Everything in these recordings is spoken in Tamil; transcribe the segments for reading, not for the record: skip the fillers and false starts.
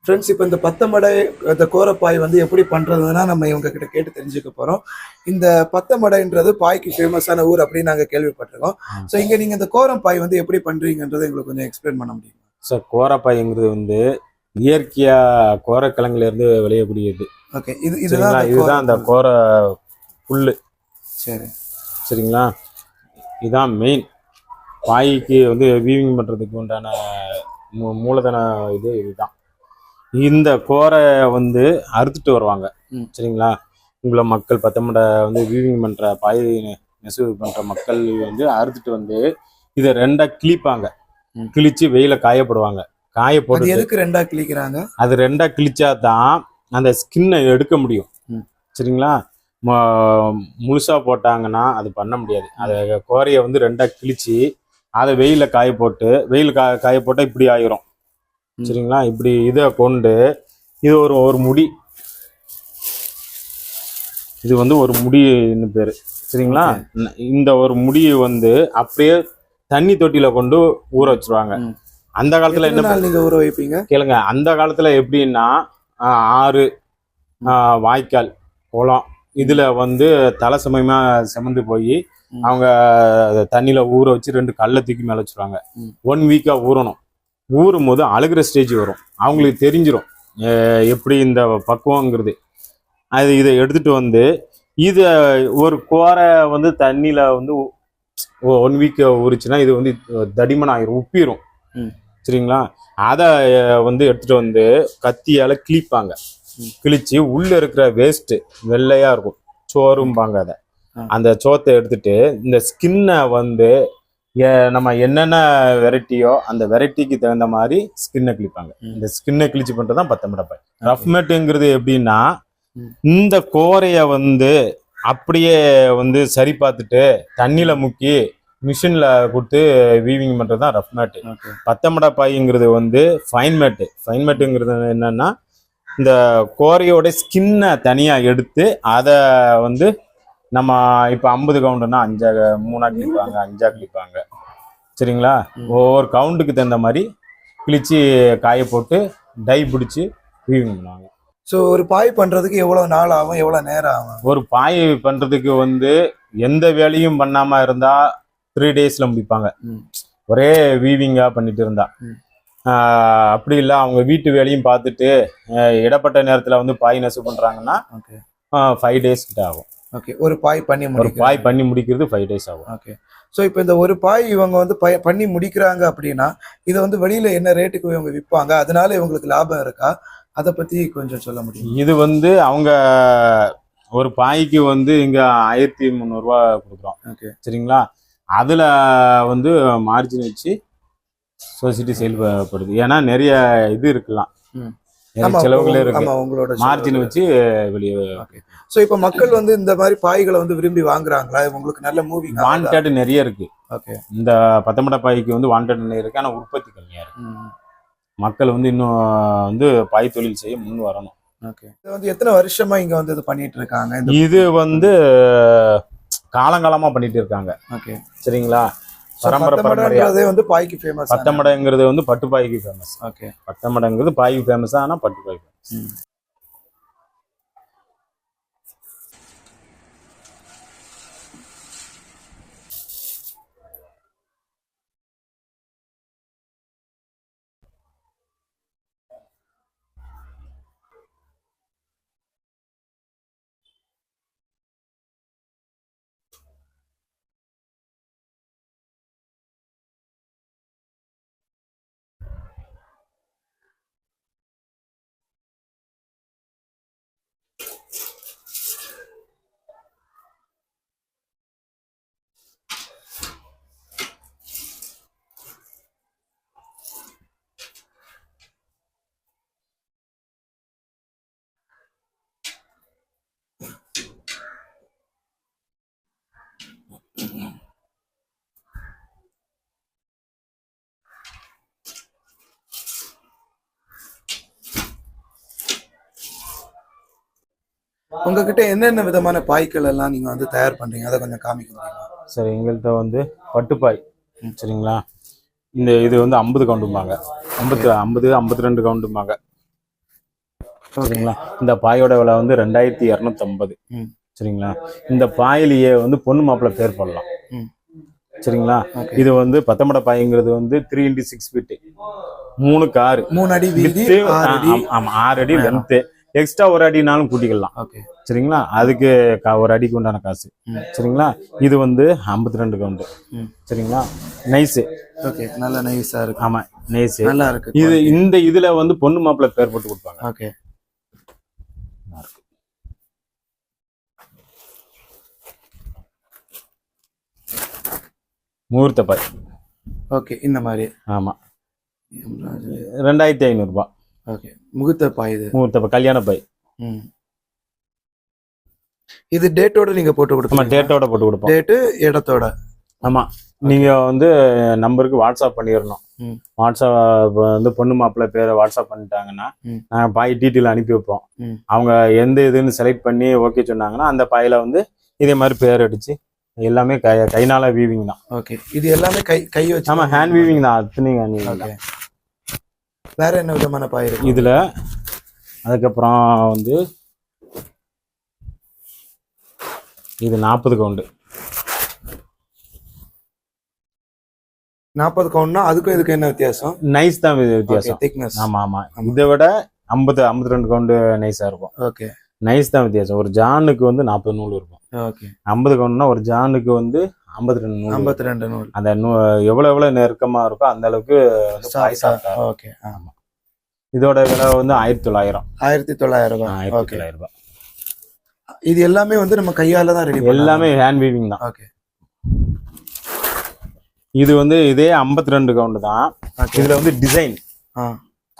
ஃப்ரெண்ட்ஸ், இப்போ இந்த பத்தமடை இந்த கோரப்பாய் வந்து எப்படி பண்ணுறதுன்னா நம்ம இவங்க கிட்ட கேட்டு தெரிஞ்சுக்க போகிறோம். இந்த பத்தமடைன்றது பாய்க்கு ஃபேமஸான ஊர் அப்படின்னு நாங்கள் கேள்விப்பட்டிருக்கோம். ஸோ இங்கே நீங்கள் இந்த கோரம் பாய் வந்து எப்படி பண்ணுறீங்கன்றதை எங்களுக்கு கொஞ்சம் எக்ஸ்பிளைன் பண்ண முடியுமா? சார், கோரப்பாய்ங்கிறது வந்து இயற்கையாக கோரக்கிழங்குலேருந்து விளையக்கூடியது. ஓகே, இதுதான் அந்த கோர புல். சரி, சரிங்களா, இதுதான் மெயின் பாய்க்கு வந்து வீவிங் பண்ணுறதுக்கு உண்டான மூலதன இதுதான். இந்த கோரை வந்து அறுத்துட்டு வருவாங்க. சரிங்களா, உங்களை மக்கள் பத்தமடை வந்து வீவிங் பண்ணுற பாய் நெசவு பண்ணுற மக்கள் வந்து அறுத்துட்டு வந்து இதை ரெண்டா கிழிப்பாங்க. கிழிச்சு வெயில காயப்படுவாங்க. காயப்போட்டு எதுக்கு ரெண்டா கிழிக்கிறாங்க? அது ரெண்டா கிழிச்சா தான் அந்த ஸ்கின்னை எடுக்க முடியும். சரிங்களா, முழுசா போட்டாங்கன்னா அது பண்ண முடியாது. அதை கோரையை வந்து ரெண்டா கிழிச்சு அதை வெயில காய போட்டு காய போட்டால் இப்படி ஆயிரும். சரிங்களா, இப்படி இதை கொண்டு இது ஒரு முடி, இது வந்து ஒரு முடின்னு பேரு. சரிங்களா, இந்த ஒரு முடியை வந்து அப்படியே தண்ணி தொட்டியில கொண்டு ஊற வச்சிருவாங்க. அந்த காலத்துல என்ன நீங்க ஊற வைப்பீங்க கேளுங்க. அந்த காலத்துல எப்படின்னா ஆறு, வாய்க்கால், குளம் இதுல வந்து தலை சமயமா செமந்து போய் அவங்க தண்ணியில ஊற வச்சு 2 கல்லை தூக்கி மேல வச்சிருவாங்க. 1 வீக்கா ஊறணும். ஊறும் போது அழுகிற ஸ்டேஜ் வரும். அவங்களுக்கு தெரிஞ்சிடும் எப்படி இந்த பக்குவங்கிறது. இதை எடுத்துட்டு வந்து இதை ஒரு கோரை வந்து தண்ணியில வந்து 1 வீக் ஊறிச்சுன்னா இது வந்து தடிமன் ஆயிரும், உப்பிரும். சரிங்களா, அதை வந்து எடுத்துட்டு வந்து கத்தியால கிழிப்பாங்க. கிழிச்சு உள்ள இருக்கிற வேஸ்ட் வெள்ளையா இருக்கும், சோறும்பாங்க. அதை அந்த சோத்தை எடுத்துட்டு இந்த ஸ்கின்னை வந்து நம்ம என்னென்ன வெரைட்டியோ அந்த வெரைட்டிக்கு தகுந்த மாதிரி ஸ்கின்னை கிழிப்பாங்க. இந்த ஸ்கின்னை கிழிச்சு பண்றதுதான் பத்தமடை பாய். ரஃப் மேட்டுங்கிறது எப்படின்னா இந்த கோரைய வந்து அப்படியே வந்து சரி பார்த்துட்டு தண்ணியில முக்கி மிஷின்ல கொடுத்து வீவிங் பண்றதுதான் ரஃப் மேட்டு. பத்தமடை பாய்ங்கிறது வந்து ஃபைன் மேட்டு. ஃபைன் மேட்டுங்கிறது என்னன்னா இந்த கோரையோட ஸ்கின்னை தனியா எடுத்து அதை வந்து நம்ம இப்போ 50 கவுண்டுன்னா 3 கிழிப்பாங்க, 5 கிழிப்பாங்க. சரிங்களா, ஒவ்வொரு கவுண்டுக்கு தகுந்த மாதிரி கிழிச்சு காய போட்டு டை பிடிச்சி வீவிங் பண்ணுவாங்க. ஸோ ஒரு பாய் பண்றதுக்கு எவ்வளவு நாள் ஆகும், எவ்வளவு நேரம் ஆகும்? ஒரு பாய் பண்றதுக்கு வந்து எந்த வேலையும் பண்ணாம இருந்தா 3 டேஸ்ல முடிப்பாங்க. ஒரே வீவிங்கா பண்ணிட்டு இருந்தா. அப்படி இல்லை, அவங்க வீட்டு வேலையும் பார்த்துட்டு இடப்பட்ட நேரத்துல வந்து பாய் நெசவு பண்றாங்கன்னா 5 டேஸ் கிட்ட ஆகும். ஓகே, ஒரு பாய் பண்ணி முடிக்கிறது 5 டேஸ் ஆகும். ஓகே, ஸோ இப்போ இந்த ஒரு பாய் இவங்க வந்து பண்ணி முடிக்கிறாங்க அப்படின்னா இதை வந்து வெளியில என்ன ரேட்டுக்கு இவங்க விற்பாங்க, அதனால இவங்களுக்கு லாபம் இருக்கா, அதை பத்தி கொஞ்சம் சொல்ல முடியும்? இது வந்து அவங்க ஒரு பாய்க்கு வந்து இங்க 1300 ரூபா கொடுக்குறோம். ஓகே, சரிங்களா, அதுல வந்து மார்ஜின் வச்சு சொசைட்டி செயல்படுது. ஏன்னா நிறைய இது இருக்கலாம், செலவுகளே இருக்கு, மார்ஜின் வச்சு வெளியே. ஸோ இப்போ மக்கள் வந்து இந்த மாதிரி பாய்களை வந்து விரும்பி வாங்குறாங்களா? உங்களுக்கு நல்ல மூவி வாண்டட் நிறைய இருக்கு. ஓகே, இந்த பத்தமடை பாய்க்கு வந்து வாண்டட் நிறைய இருக்கு, ஆனால் உற்பத்தி கம்மியா இருக்கு. மக்கள் வந்து இன்னும் வந்து பாய் தொழில் செய்ய முன் வரணும். ஓகே, இது வந்து எத்தனை வருஷமா இங்க வந்து இது பண்ணிட்டு இருக்காங்க? இது வந்து காலங்காலமா பண்ணிட்டு இருக்காங்க. ஓகே, சரிங்களா, பரம்பரையா வந்து பாய்க்கு ஃபேமஸ். பத்தமடைங்கிறது வந்து பட்டு பாய்க்கு ஃபேமஸ். ஓகே, பத்தமடைங்கிறது பாய்க்கு ஃபேமஸ், ஆனா பட்டு பாய்க்கு ஃபேமஸ். உங்ககிட்ட என்னென்ன விதமான பாய்கள் எல்லாம் நீங்க வந்து தயார் பண்றீங்க, அதை கொஞ்சம் காமிக்க முடியுமா? சரி, எங்கள்கிட்ட வந்து பட்டுப்பாய். சரிங்களா, இது வந்து 50 கவுண்டும்பாங்க, 50 52 கவுண்டும்பாங்க. சரிங்களா. இந்த பாயோட விலை வந்து 2250. ம். சரிங்களா. இந்த பாயிலேயே வந்து பொண்ணு மாப்பிள்ளை பேர் போடலாம். ம். சரிங்களா. Okay. இது வந்து பத்தமடை பாய்ங்கிறது வந்து 3x6 ஃபீட், 3 காரு, 3 அடி வீதி, 6 அடி. ஆமா 6 அடி லென்த், எக்ஸ்ட்ரா 1 அடினாலும் கூட்டிக்கலாம். ஓகே. சரிங்களா. அதுக்கு 1 அடிக்கு உண்டான காசு. சரிங்களா. இது வந்து 52 கவுண்டு. சரிங்களா. நைஸ். ஓகே, நல்ல நைஸா இருக்கு. ஆமா நைஸ், நல்லா இருக்கு. இது இந்த இதுல வந்து பொண்ணு மாப்பிள்ளை பேர் போட்டு கொடுப்பாங்க. ஓகே. முகூர்த்த பாய். ஓகே, இந்த மாதிரி. ஆமா 2500 ரூபாய். ஓகே, முகூர்த்த பாய். இது முகூர்த்த பாய், கல்யாண பாய். இது டேட்டோட நீங்க போட்டு ஆமா கொடுப்பீங்க? டேட்டோட போட்டு கொடுப்போம். டேட்டு இடத்தோட. ஆமா, நீங்க வந்து நம்பருக்கு வாட்ஸ்அப் பண்ணிடணும். வாட்ஸ்அப் வந்து பொண்ணு மாப்பிள்ளை பேரை வாட்ஸ்அப் பண்ணிட்டாங்கன்னா நாங்கள் பாய் டீட்டெயில் அனுப்பி வைப்போம். அவங்க எந்த இதுன்னு செலக்ட் பண்ணி ஓகே சொன்னாங்கன்னா அந்த பாயில வந்து இதே மாதிரி பேர் அடிச்சு எல்லாமே கைனால வீவிங் தான். ஓகே, இது எல்லாமே கை வச்சு. ஆமா ஹேண்ட் வீவிங் தான். அத்தனை வேற என்ன விதமான பாய் இருக்கு இதுல? அதுக்கப்புறம் வந்து இது 40 கவுண்டு. 40 கவுண்ட்னா அதுக்கும் இதுக்கு என்ன வித்தியாசம்? நைஸ் தான் வித்தியாசம். திக்னஸ். ஆமா ஆமா, இதை விட 52 கவுண்டு நைஸா இருக்கும். ஓகே, நைஸ் தான் வித்தியாசம். ஒரு ஜானுக்கு வந்து 40 நூல் இருக்கும். ஓகே. 50 கவுண்ட்னா ஒரு ஜானுக்கு வந்து 52 நூல். 52 நூல். அந்த எவ்வளவு நெருக்கமா இருக்கோ அந்த அளவுக்கு ஓகே. ஆமா, இதோட விலை வந்து 1900. 1900 ரூபாய். 1900 ரூபாய். இது எல்லாமே வந்து நம்ம கையால தான் ரெடி பண்ணலாம். எல்லாமே ஹேண்ட் வீவிங் தான். ஓகே. இது வந்து இதே 52 கவுண்ட் தான். இதுல வந்து டிசைன்.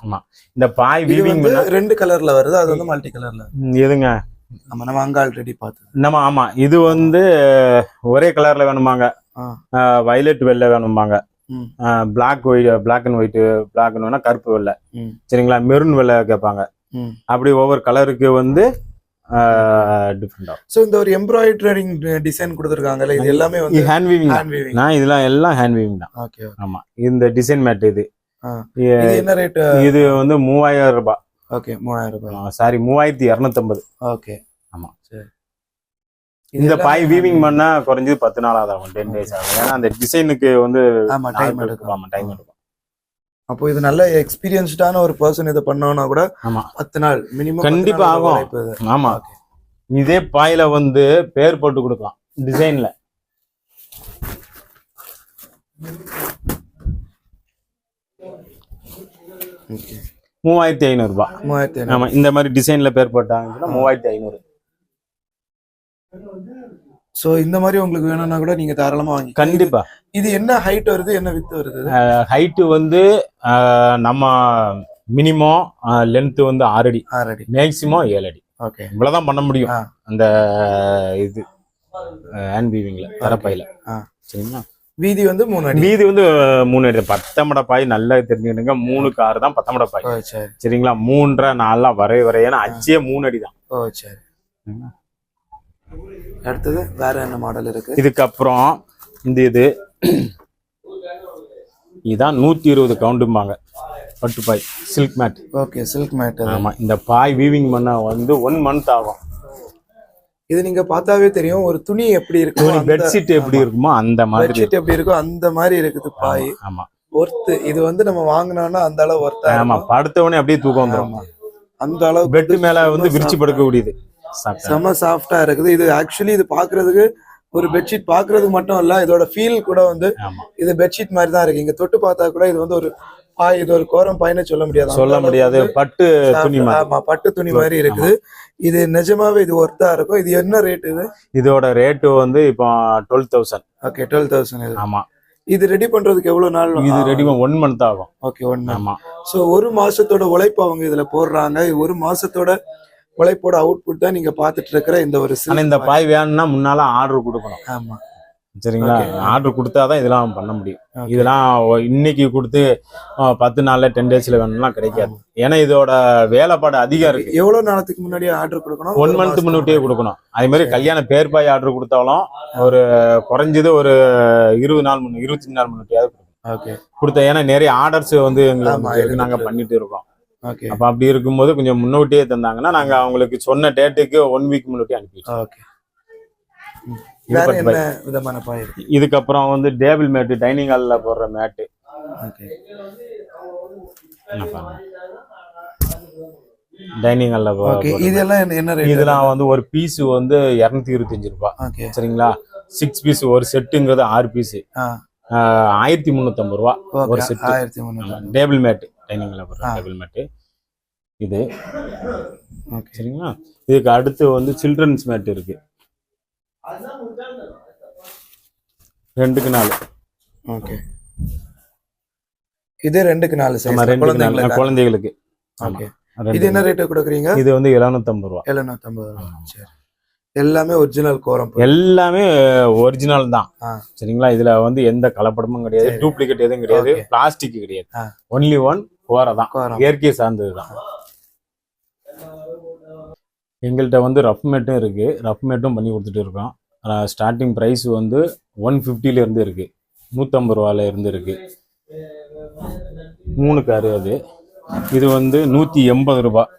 ஆமா, இந்த பாய் வீவிங் வந்து 2 கலர்ல வருது, அது வந்து மல்டி கலர்ல. எதுங்க? நம்ம அங்க ஆல்ரெடி பார்த்தோம் நம்ம. ஆமா, இது வந்து ஒரே கலர்ல வேணுமாங்க, வயலட் வெள்ளை வேணுமாங்க, பிளாக் அண்ட் ஒயிட், பிளாக் வேணா கருப்பு வெள்ளை, சரிங்களா, மெரூன் வெள்ளை கேட்பாங்க. அப்படி ஒவ்வொரு கலருக்கு வந்து டிஃபரெண்ட் ஆகும். சோ இந்த ஒரு எம்ப்ராய்டரிங் டிசைன் கொடுத்திருக்காங்கல, இது எல்லாமே வந்து ஹேண்ட் வீவிங். நான் இதெல்லாம் எல்லாம் ஹேண்ட் வீவிங் தான். ஓகே. ஆமா, இந்த டிசைன் மேட் இது என்ன ரேட்? இது வந்து 3000 ரூபாய். ஓகே, 3000 ரூபாய். சாரி, 3250. ஓகே. ஆமா, சரி. இந்த பாய் வீவிங் பண்ணா குறைஞ்சது 10 நாள் ஆகும், 10 days ஆகும். ஏன்னா அந்த டிசைனுக்கு வந்து டைம் எடுக்கும். ஆமா, டைம் எடுக்கும். அப்போ இது நல்ல எக்ஸ்பீரியன்ஸ்டான ஒரு பர்சன் இதை பண்ணோம்னா கூட ஆமா 10 நாள் மினிமம் கண்டிப்பா ஆகும். ஆமா, இதே பாயில வந்து பேர் போட்டு கொடுக்கலாம் டிசைன்ல. ஓகே. 3500 ரூபாய். 3500. ஆமா, இந்த மாதிரி டிசைன்ல பேர் போட்டாங்கன்னா 3500. சோ இந்த மாதிரி உங்களுக்கு வேணும்னா கூட நீங்க தாராளமா வாங்கி. கண்டிப்பா. இது என்ன ஹைட் வருது, என்ன வித் வருது? ஹைட் வந்து நம்ம மினிமம் லென்த் வந்து 6 அடி, 6 அடி, மேக்ஸிமம் 7 அடி. ஓகே. இவ்வளவுதான் பண்ண முடியும் அந்த இது ஹேண்ட் வீவிங்ல தரப்பாயில. சரிங்களா. வீதி வந்து 3 அடி. வீதி வந்து 3 அடி. பத்தமடை பாய் நல்லா தெரிஞ்சுக்கிட்டுங்க, 3 கார் தான் பத்தமடை பாய். சரிங்களா. 3.5 4 வரைய ஏன்னா அச்சே 3 அடி தான். ஓ சரி. அடுத்தது வேற என்ன மாடல் இருக்கு? இதுக்கப்புறம் இந்த இதான் 120 கவுண்டும்பாங்க பட்டு பாய், silk mat. Okay, silk mat. ஆமா, இந்த பாய் வீவிங் பண்ண வந்து 1 month ஆகும். இது நீங்க பார்த்தாவே தெரியும், ஒரு துணி எப்படி இருக்கு, பெட்ஷீட் எப்படி இருக்குமோ அந்த மாதிரி, பெட்ஷீட் எப்படி இருக்கோ அந்த மாதிரி இருக்குது பாய். ஆமா, ஒர்த். இது வந்து நம்ம வாங்கினோம்னா அந்த அளவு ஒர்த்தா. ஆமா, படுத்தவனே அப்படியே தூக்கம் வந்துடும். அந்த அளவு பெட் மேல வந்து விரிச்சு படுக்க கூடியது, செம சாஃப்டா இருக்குது. இது ஆக்சுவலி இது பாக்குறதுக்கு ஒரு பெட்ஷீட் பாக்குறதுக்கு மட்டும் இல்ல, இதோட ஃபீல் கூட வந்து இது பெட்ஷீட் மாதிரி தான் இருக்கு. இங்க தொட்டு பார்த்தா கூட இது வந்து ஒரு பாய், இது ஒரு கோரம் பாய்னு சொல்ல முடியாது. பட்டு துணி மாதிரி. ஆமா, பட்டு துணி மாதிரி இருக்குது. இது நிஜமாவே இது ஒர்த்தா இருக்கும். இது என்ன ரேட்? இதோட ரேட் வந்து இப்போ 12,000. ஓகே, 12,000. ஆமா, இது ரெடி பண்றதுக்கு எவ்வளவு நாள்? இது ரெடி 1 month ஆகும். Okay, 1 month. ஆமா. சோ 1 மாசத்தோட உழைப்பு அவங்க இதுல போடுறாங்க. 1 மாசத்தோட உழைப்போட அவுட்புட் தான் நீங்க பாத்துட்டு இருக்கிற இந்த ஒரு. இந்த பாய் வேணும்னா முன்னால ஆர்டர் கொடுக்கணும். ஆமா, சரிங்களா. ஆர்டர் கொடுத்தாதான் இதெல்லாம் பண்ண முடியும். இதெல்லாம் இன்னைக்கு கொடுத்து 10 நாள்ல 10 daysல வேணும்னா கிடைக்காது. ஏன்னா இதோட வேலைப்பாடு அதிகம் இருக்கு. எவ்வளவு நாளத்துக்கு முன்னாடியே ஆர்டர் கொடுக்கணும்? 1 month முன்னாடியே கொடுக்கணும். அதே மாதிரி கல்யாண பேர் பாய் ஆர்டர் கொடுத்தாலும் ஒரு குறைஞ்சது ஒரு 20 நாள் 25 நாள் முன்னாடியாவது கொடுக்கணும். ஓகே, கொடுத்த. ஏன்னா நிறைய ஆர்டர்ஸ் வந்து எங்களுக்கு நாங்க பண்ணிட்டு இருக்கோம். ஓகே அப்ப அப்படி இருக்கும்போது கொஞ்சம் முன்னோட்டியே தந்தாங்கன்னா நாங்க அவங்களுக்கு சொன்ன டேட்டுக்கு 1 வீக் முன்னாடி அனுப்பிடுவோம். ஓகே வேற என்ன விதமான பாய் இருக்கு? இதுக்கப்புறம் வந்து டேபிள் மேட்டு, டைனிங் ஹால்ல போடுற மேட்டு. ஓகே டைனிங் ஹால்ல ஓகே இதெல்லாம் என்ன ரேட்? இதெல்லாம் வந்து ஒரு பீஸ் வந்து 225 ரூபாய். ஓகே சரிங்களா? 6 பீஸ் ஒரு செட்டுங்கிறது 6 பீஸ் 1350 ரூபா ஒரு செட். 1300. டேபிள் மேட், டைனிங் ஹால்ல போடுற டேபிள் மேட்டு இது. ஓகே சரிங்களா? இதுக்கு அடுத்து வந்து சில்ட்ரன்ஸ் மேட் இருக்கு 2க்கு 4. ஓகே இது 2க்கு 4 ஆமா, சைஸ் 2க்கு 4 குழந்தைகளுக்கு. ஓகே இது என்ன ரேட் கொடுக்குறீங்க? இது வந்து 750 ரூபா. 750. சரி எல்லாமே ஒரிஜினல் கோரம் பாய். எல்லாமே ஒரிஜினல் தான். சரிங்களா? இதுல வந்து எந்த கலப்படமும் கிடையாது, டூப்ளிகேட் எதுவும் கிடையாது, பிளாஸ்டிக் கிடையாது. ஒன்லி ஒன் கோரை தான், இயற்கை சார்ந்தது தான். எங்கள்கிட்ட வந்து ரஃப் மேட்டும் இருக்கு, ரஃப் மேட்டும் பண்ணி கொடுத்துட்டு இருக்கோம். ஸ்டார்டிங் ப்ரைஸ் வந்து 150ல இருந்து இருக்கு, 150 ரூபால இருந்து இருக்கு. 3க்கு 60. இது வந்து 180 ரூபாய்.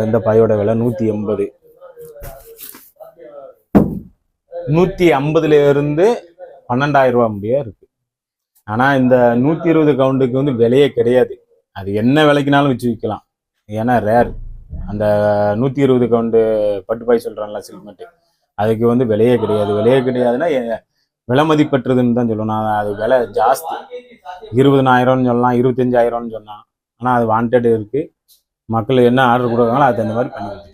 இந்த பாயோட விலை 180. 150ல இருந்து 12,000 ரூபாய் முடியா இருக்கு. ஆனா இந்த 120 கவுண்டுக்கு வந்து விலையே கிடையாது. அது என்ன விலைக்குனாலும் வச்சு விற்கலாம், ஏன்னா ரேர். அந்த 120 கவுண்டு பட்டு பாய் சொல்றாங்களா சில்க் மேட்டு, அதுக்கு வந்து விலையே கிடையாது. விலையே கிடையாதுன்னா விலை மதிப்பற்றதுன்னு தான் சொல்லணும். அது விலை ஜாஸ்தி. 20,000 சொல்லலாம், 25,000 சொன்னான். ஆனால் அது வாண்டட் இருக்கு. மக்கள் என்ன ஆர்டர் கொடுக்குறாங்களோ அது அந்த மாதிரி பண்ணி கொடுத்துருக்கோம்.